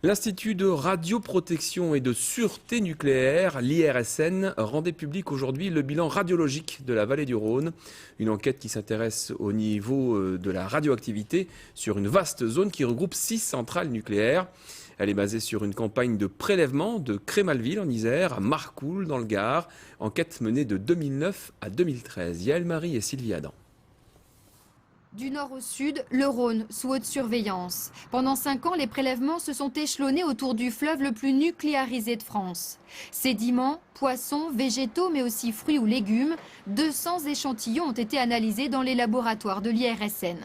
L'Institut de radioprotection et de sûreté nucléaire, l'IRSN, rendait public aujourd'hui le bilan radiologique de la vallée du Rhône. Une enquête qui s'intéresse au niveau de la radioactivité sur une vaste zone qui regroupe 6 centrales nucléaires. Elle est basée sur une campagne de prélèvement de Crémalville en Isère à Marcoule dans le Gard. Enquête menée de 2009 à 2013. Yaël Marie et Sylvie Adam. Du nord au sud, le Rhône sous haute surveillance. Pendant 5 ans, les prélèvements se sont échelonnés autour du fleuve le plus nucléarisé de France. Sédiments, poissons, végétaux, mais aussi fruits ou légumes, 200 échantillons ont été analysés dans les laboratoires de l'IRSN.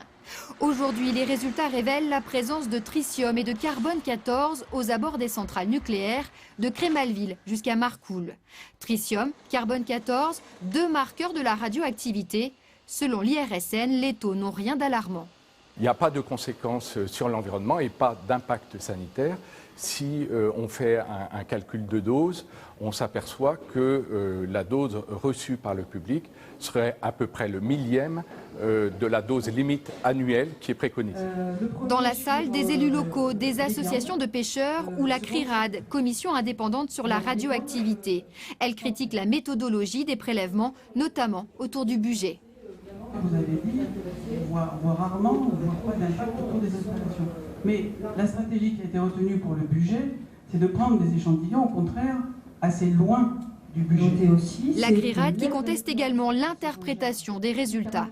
Aujourd'hui, les résultats révèlent la présence de tritium et de carbone 14 aux abords des centrales nucléaires de Crémalville jusqu'à Marcoule. Tritium, carbone 14, 2 marqueurs de la radioactivité. Selon l'IRSN, les taux n'ont rien d'alarmant. Il n'y a pas de conséquences sur l'environnement et pas d'impact sanitaire. Si on fait un calcul de dose, on s'aperçoit que la dose reçue par le public serait à peu près le millième de la dose limite annuelle qui est préconisée. Dans la salle, des élus locaux, des associations de pêcheurs ou la CRIRAD, commission indépendante sur la radioactivité. Elle critique la méthodologie des prélèvements, notamment autour du budget. Vous avez dit, on voit rarement, on ne voit pas d'impact autour des installations. Mais la stratégie qui a été retenue pour le budget, c'est de prendre des échantillons, au contraire, assez loin du budget. La CRIRAD qui conteste également l'interprétation des résultats.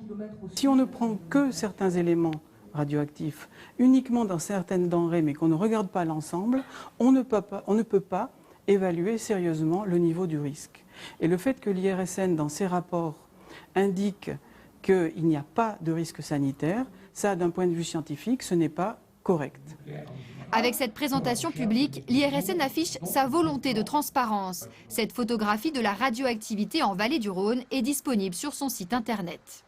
Si on ne prend que certains éléments radioactifs, uniquement dans certaines denrées, mais qu'on ne regarde pas l'ensemble, on ne peut pas évaluer sérieusement le niveau du risque. Et le fait que l'IRSN, dans ses rapports, indique qu'il n'y a pas de risque sanitaire, ça, d'un point de vue scientifique, ce n'est pas correct. Avec cette présentation publique, l'IRSN affiche sa volonté de transparence. Cette photographie de la radioactivité en vallée du Rhône est disponible sur son site internet.